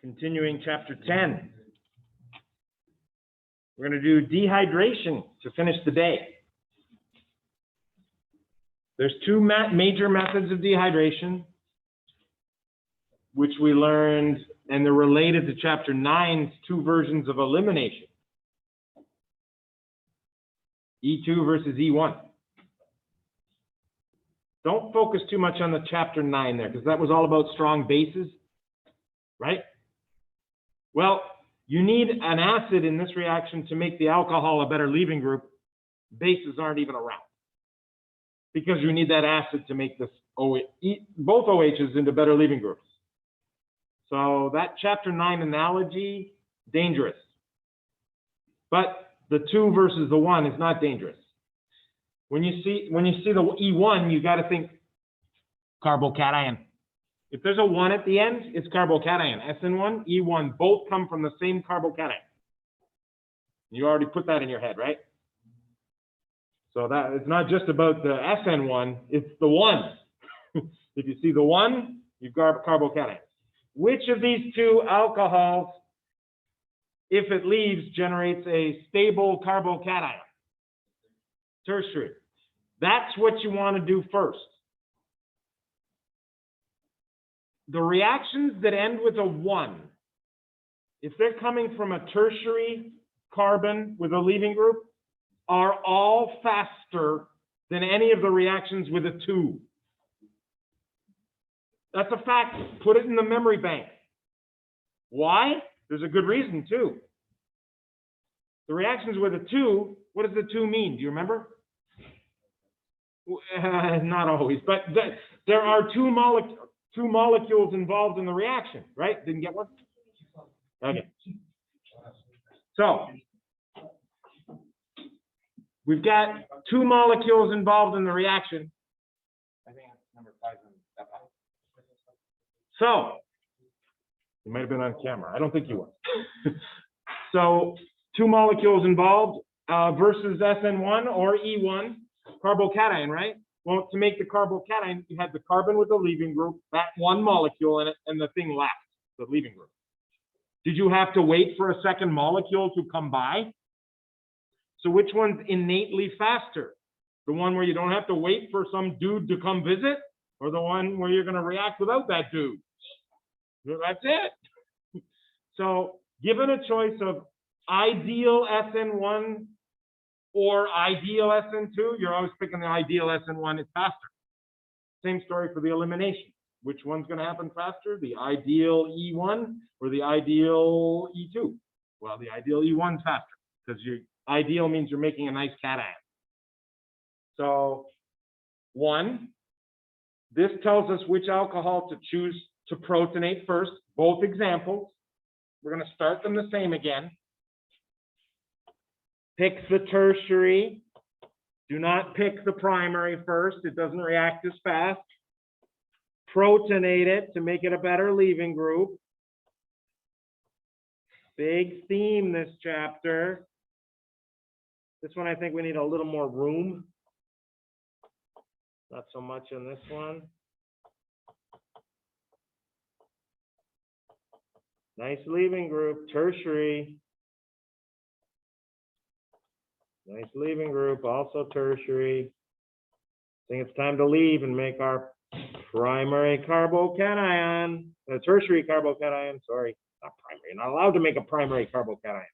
Continuing chapter 10. We're going to do dehydration to finish the day. There's two major methods of dehydration, which we learned, and they're related to chapter 9's two versions of elimination. E2 versus E1. Don't focus too much on the chapter 9 there, because that was all about strong bases, right? Well, you need an acid in this reaction to make the alcohol a better leaving group. Bases aren't even around, because you need that acid to make this both OHs into better leaving groups. So that chapter 9 analogy, dangerous. But the 2 versus the 1 is not dangerous. When you see the E1, you got to think carbocation. If there's a 1 at the end, it's carbocation. SN1, E1, both come from the same carbocation. You already put that in your head, right? So that it's not just about the SN1, it's the 1. If you see the 1, you've got carbocation. Which of these two alcohols, if it leaves, generates a stable carbocation? Tertiary. That's what you want to do first. The reactions that end with a 1, if they're coming from a tertiary carbon with a leaving group, are all faster than any of the reactions with a 2. That's a fact. Put it in the memory bank. Why? There's a good reason too. The reactions with a 2, what does the 2 mean? Do you remember? Not always, but there are two molecules involved in the reaction, right? Didn't get one? Okay. So we've got 2 molecules involved in the reaction. I think that's number 5 on that one. So you might have been on camera. I don't think you were. So 2 molecules involved versus SN1 or E1, carbocation, right? Well, to make the carbocation, you had the carbon with the leaving group, that 1 molecule in it, and the thing left, the leaving group. Did you have to wait for a second molecule to come by? So which one's innately faster? The one where you don't have to wait for some dude to come visit, or the one where you're going to react without that dude? That's it. So given a choice of ideal SN1 or ideal SN2, you're always picking the ideal SN1, it's faster. Same story for the elimination. Which one's going to happen faster, the ideal E1 or the ideal E2? Well, the ideal E1's faster, because your ideal means you're making a nice cation. So 1, this tells us which alcohol to choose to protonate first, both examples. We're going to start them the same again. Pick the tertiary. Do not pick the primary first. It doesn't react as fast. Protonate it to make it a better leaving group. Big theme this chapter. This one, I think we need a little more room. Not so much in this one. Nice leaving group, tertiary. Nice leaving group, also tertiary. I think it's time to leave and make our primary carbocation. Tertiary carbocation, sorry, not primary. You're not allowed to make a primary carbocation.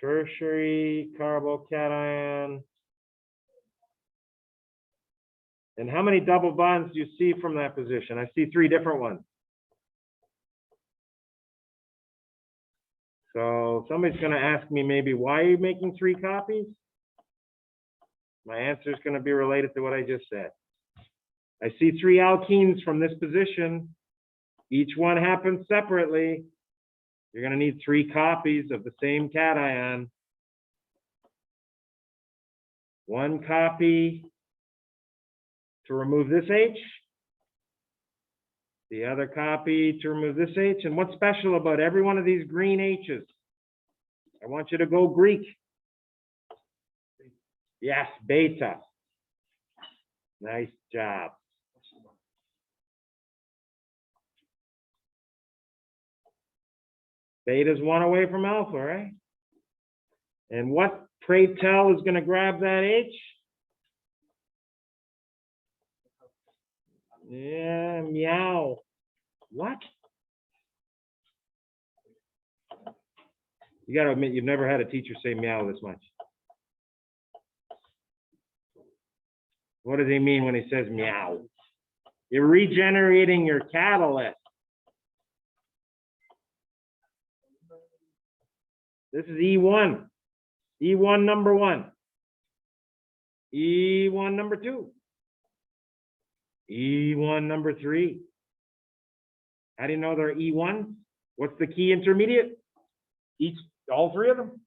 Tertiary carbocation. And how many double bonds do you see from that position? I see 3 different ones. So somebody's going to ask me maybe, why are you making 3 copies? My answer is going to be related to what I just said. I see 3 alkenes from this position. Each one happens separately. You're going to need 3 copies of the same cation. 1 copy to remove this H. The other copy to remove this H. And what's special about every one of these green H's? I want you to go Greek. Yes, beta. Nice job. Beta's one away from alpha, right? And what, pray tell, is going to grab that H? Yeah, meow. What? You got to admit, you've never had a teacher say meow this much. What does he mean when he says meow? You're regenerating your catalyst. This is E1. E1 number 1. E1 number 2. E1 number 3. How do you know they're E1? What's the key intermediate? All three of them.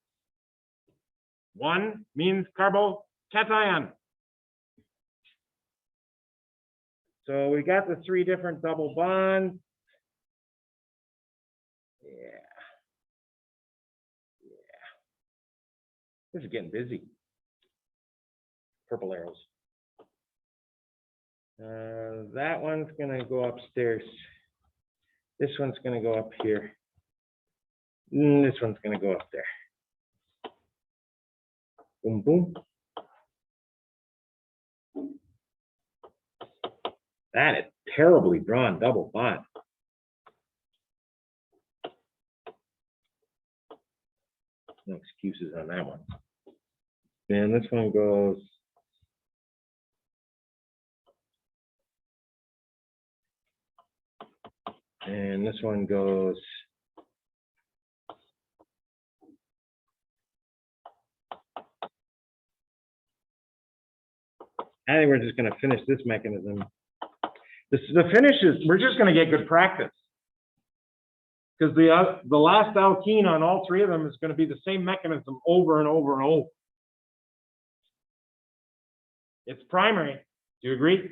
1 means carbocation. So we got the 3 different double bonds. Yeah. This is getting busy. Purple arrows. That one's going to go upstairs. This one's going to go up here. This one's going to go up there. Boom, boom. That is terribly drawn double bond. No excuses on that one. And this one goes. And this one goes. I think we're just going to finish this mechanism. The finish is, we're just going to get good practice. Because the last alkene on all 3 of them is going to be the same mechanism over and over and over. It's primary. Do you agree?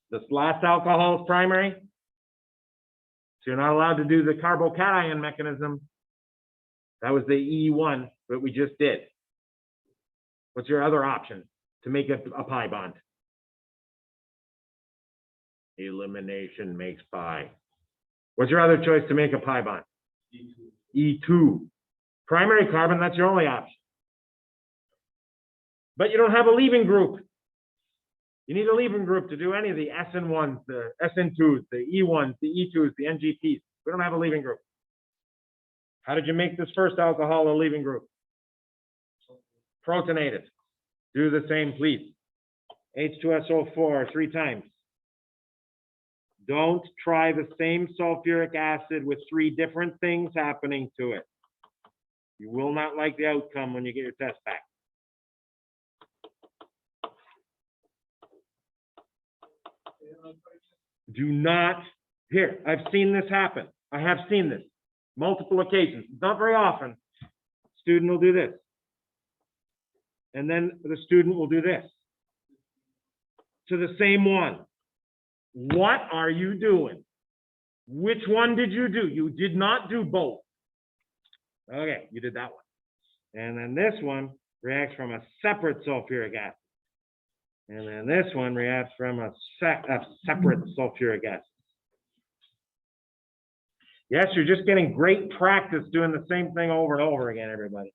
This last alcohol is primary. So you're not allowed to do the carbocation mechanism. That was the E1, but we just did. What's your other option to make a pi bond? Elimination makes pi. What's your other choice to make a pi bond? E2. E2. Primary carbon, that's your only option. But you don't have a leaving group. You need a leaving group to do any of the SN1s, the SN2s, the E1s, the E2s, the NGPs. We don't have a leaving group. How did you make this first alcohol a leaving group? Protonate it. Do the same, please. H2SO4 3 times. Don't try the same sulfuric acid with 3 different things happening to it. You will not like the outcome when you get your test back. Do not, here, I've seen this happen. I have seen this multiple occasions, not very often. Student will do this. And then the student will do this to the same one. What are you doing? Which one did you do? You did not do both. Okay, you did that one. And then this one reacts from a separate sulfuric acid. And then this one reacts from a separate sulfuric acid. Yes, you're just getting great practice doing the same thing over and over again, everybody.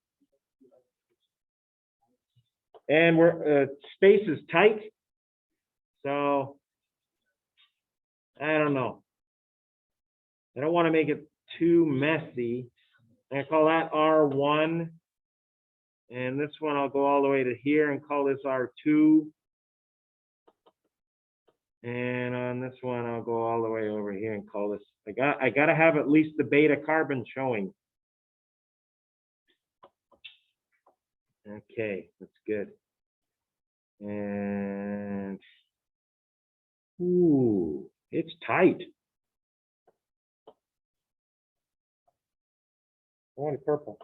And we're space is tight, so I don't know. I don't want to make it too messy. I call that R1, and this one I'll go all the way to here and call this R2. And on this one, I'll go all the way over here and call this. I got to have at least the beta carbon showing. Okay, that's good. And ooh, it's tight. I want purple.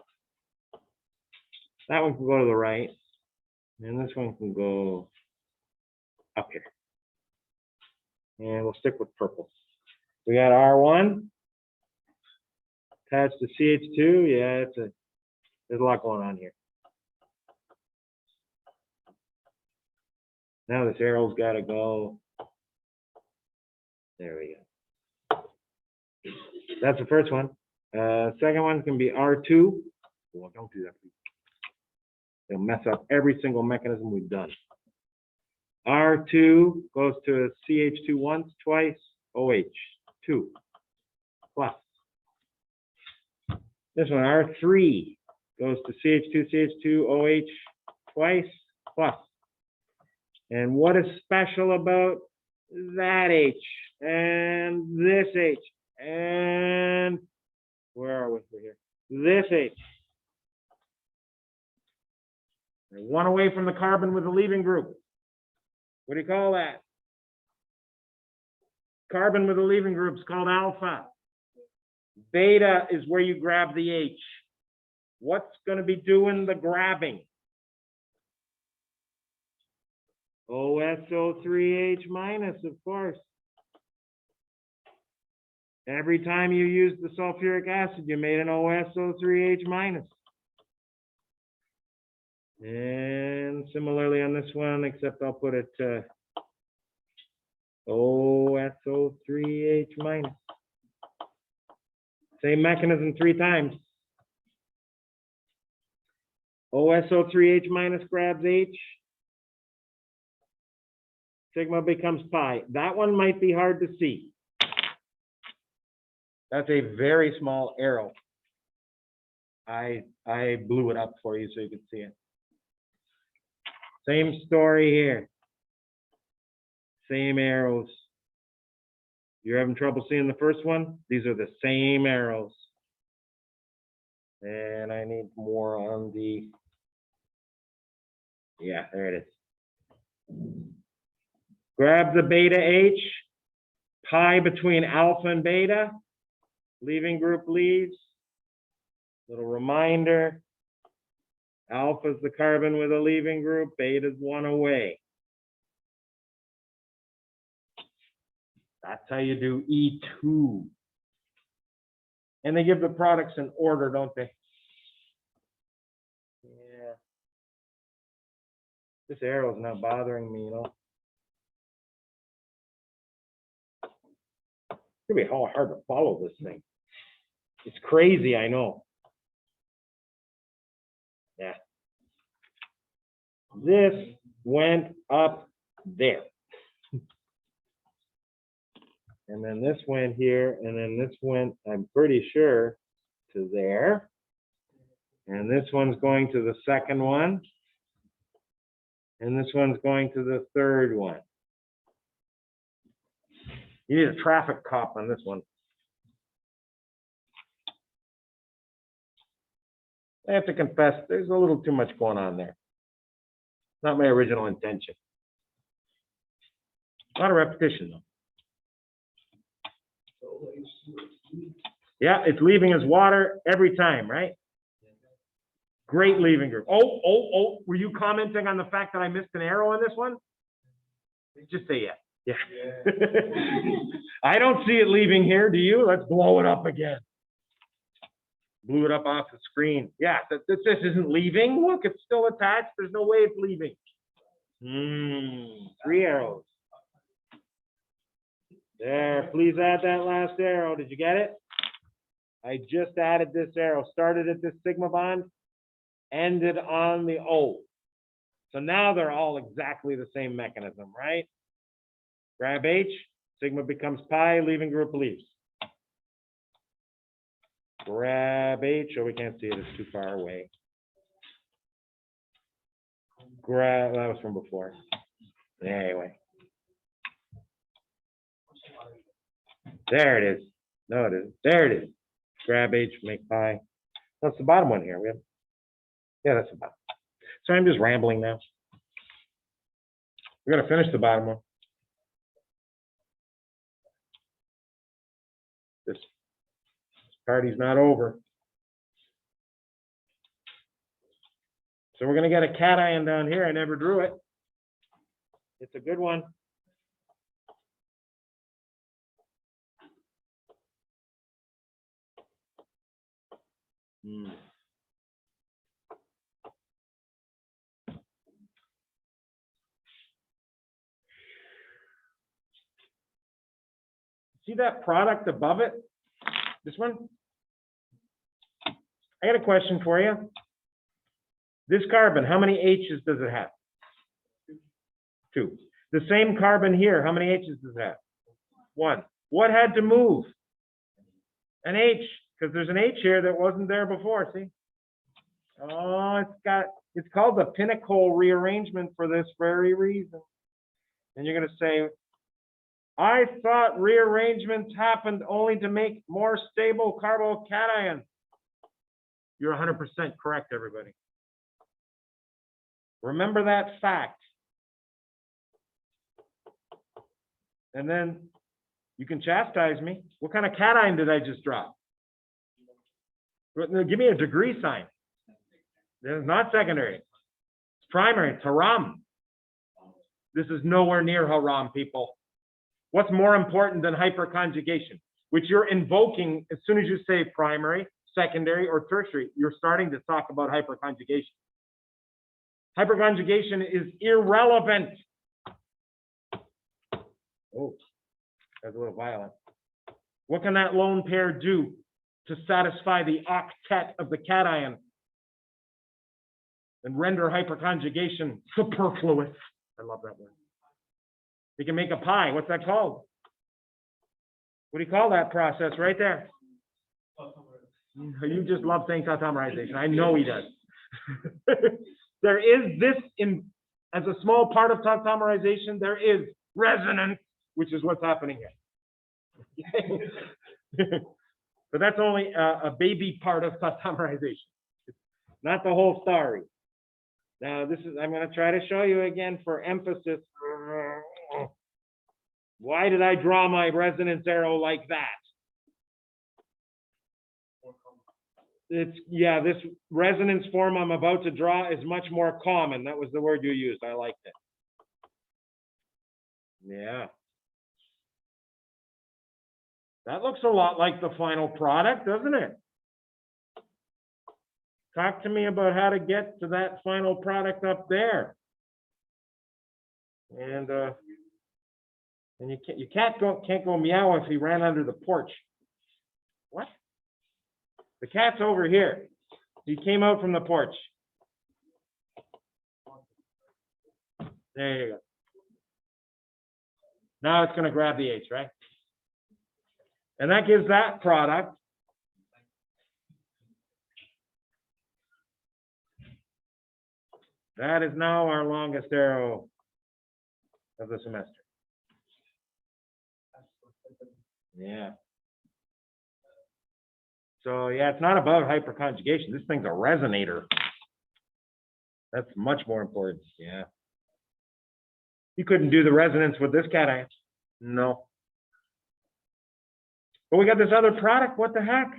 That one can go to the right, and this one can go up here. And we'll stick with purple. We got R1 attached to CH2. Yeah, there's a lot going on here. Now this arrow's got to go. There we go. That's the first one. Second one can be R2. Well, don't do that, please. It'll mess up every single mechanism we've done. R2 goes to CH2 once, twice, OH, 2, plus. This one, R3, goes to CH2, CH2, OH, twice, plus. And what is special about that H, and this H, and where are we here? This H. They're one away from the carbon with the leaving group. What do you call that? Carbon with a leaving group is called alpha. Beta is where you grab the H. What's going to be doing the grabbing? OSO3H minus, of course. Every time you use the sulfuric acid, you made an OSO3H minus. And similarly on this one, except I'll put it OSO3H minus. Same mechanism 3 times. OSO3H minus grabs H. Sigma becomes pi. That one might be hard to see. That's a very small arrow. I blew it up for you so you could see it. Same story here. Same arrows. You're having trouble seeing the first one? These are the same arrows. And I need more on the, yeah, there it is. Grab the beta H, pi between alpha and beta, leaving group leaves. Little reminder, alpha is the carbon with a leaving group, beta is one away. That's how you do E2. And they give the products in order, don't they? Yeah. This arrow is not bothering me, you know. It's gonna be hard to follow this thing. It's crazy, I know. Yeah. This went up there. And then this went here, and then this went, I'm pretty sure, to there. And this one's going to the second one. And this one's going to the third one. You need a traffic cop on this one. I have to confess, there's a little too much going on there. Not my original intention. A lot of repetition, though. Yeah, it's leaving as water every time, right? Great leaving group. Oh, were you commenting on the fact that I missed an arrow on this one? Just say yes. Yeah. I don't see it leaving here, do you? Let's blow it up again. Blew it up off the screen. Yeah, this isn't leaving. Look, it's still attached. There's no way it's leaving. 3 arrows. There, please add that last arrow. Did you get it? I just added this arrow. Started at this sigma bond, ended on the O. So now they're all exactly the same mechanism, right? Grab H, sigma becomes pi, leaving group leaves. Grab H, oh, we can't see it, it's too far away. Grab, that was from before. Anyway. There it is. No, it is. There it is. Grab H, make pi. That's the bottom one here. We have, yeah, that's the bottom. So I'm just rambling now. We're going to finish the bottom one. This party's not over. So we're going to get a cation down here. I never drew it. It's a good one. See that product above it? This one? I got a question for you. This carbon, how many H's does it have? 2. The same carbon here, how many H's does it have? 1. What had to move? An H, because there's an H here that wasn't there before, see? Oh, it's called the Pinacol rearrangement for this very reason. And you're going to say, I thought rearrangements happened only to make more stable carbocation. You're 100% correct, everybody. Remember that fact. And then you can chastise me. What kind of cation did I just drop? Give me a degree sign. This is not secondary. It's primary. It's haram. This is nowhere near haram, people. What's more important than hyperconjugation, which you're invoking as soon as you say primary, secondary, or tertiary? You're starting to talk about hyperconjugation. Hyperconjugation is irrelevant. Oh, that's a little violent. What can that lone pair do to satisfy the octet of the cation and render hyperconjugation superfluous? I love that word. They can make a pie. What's that called? What do you call that process right there? You just love saying tautomerization. I know he does. There is this as a small part of tautomerization, there is resonance, which is what's happening here. But that's only a baby part of tautomerization, not the whole story. Now, I'm going to try to show you again for emphasis. Why did I draw my resonance arrow like that? This resonance form I'm about to draw is much more common. That was the word you used. I liked it. Yeah. That looks a lot like the final product, doesn't it? Talk to me about how to get to that final product up there. And you can't go meow if he ran under the porch. What? The cat's over here. He came out from the porch. There you go. Now it's going to grab the H, right? And that gives that product. That is now our longest arrow of the semester. Yeah. So yeah, it's not about hyperconjugation. This thing's a resonator. That's much more important. Yeah. You couldn't do the resonance with this cation. No. But we got this other product. What the heck?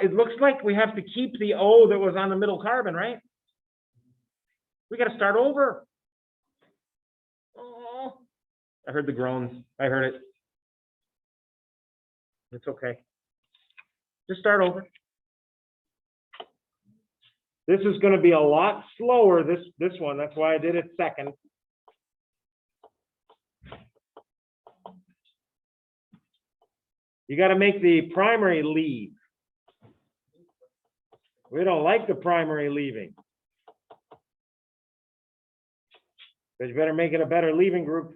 It looks like we have to keep the O that was on the middle carbon, right? We got to start over. Oh, I heard the groans. I heard it. It's okay. Just start over. This is going to be a lot slower, this one. That's why I did it second. You got to make the primary leave. We don't like the primary leaving. But you better make it a better leaving group.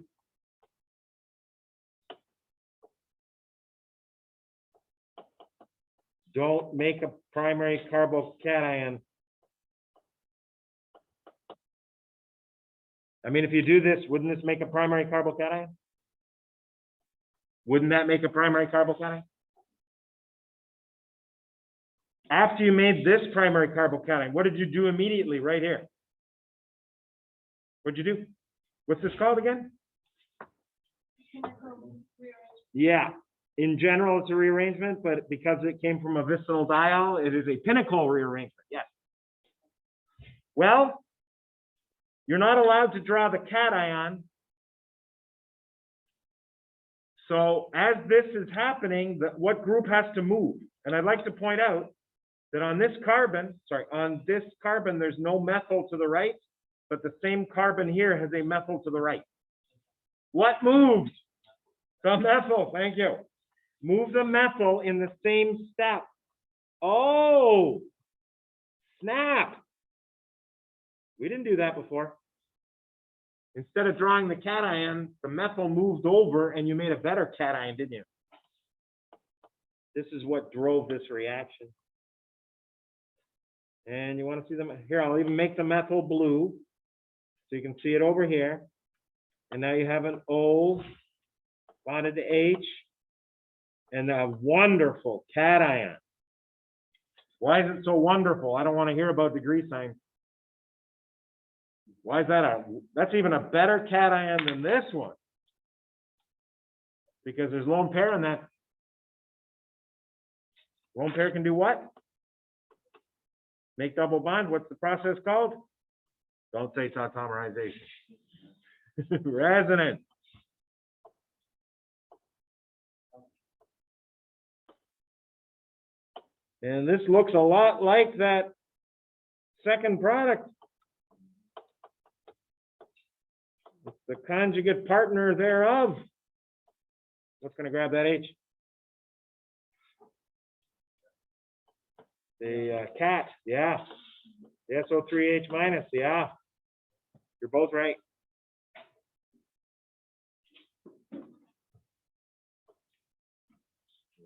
Don't make a primary carbocation. I mean, if you do this, wouldn't this make a primary carbocation? Wouldn't that make a primary carbocation? After you made this primary carbocation, what did you do immediately right here? What'd you do? What's this called again? Yeah. In general, it's a rearrangement, but because it came from a vicinal diol, it is a Pinacol rearrangement. Yes. Well, you're not allowed to draw the cation. So as this is happening, what group has to move? And I'd like to point out that on this carbon, there's no methyl to the right, but the same carbon here has a methyl to the right. What moves? The methyl, thank you. Move the methyl in the same step. Oh, snap. We didn't do that before. Instead of drawing the cation, the methyl moved over and you made a better cation, didn't you? This is what drove this reaction. And you want to see them here? I'll even make the methyl blue so you can see it over here. And now you have an O bonded to H and a wonderful cation. Why is it so wonderful? I don't want to hear about degree signs. Why is that? That's even a better cation than this one. Because there's lone pair in that. Lone pair can do what? Make double bond. What's the process called? Don't say tautomerization. Resonance. And this looks a lot like that second product. It's the conjugate partner thereof. What's going to grab that H? The cat, yeah. The SO3H minus, yeah. You're both right.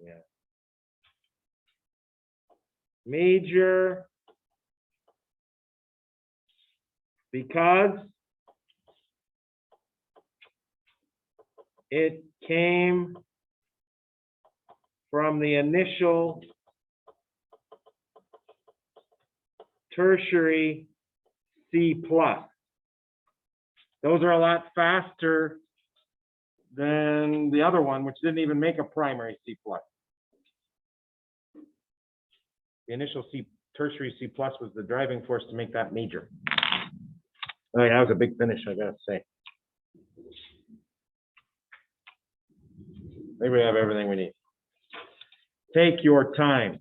Yeah. Major because it came from the initial tertiary C+. Those are a lot faster than the other one, which didn't even make a primary C+. The initial tertiary C+ was the driving force to make that major. Oh, yeah, that was a big finish, I gotta say. Maybe we have everything we need. Take your time.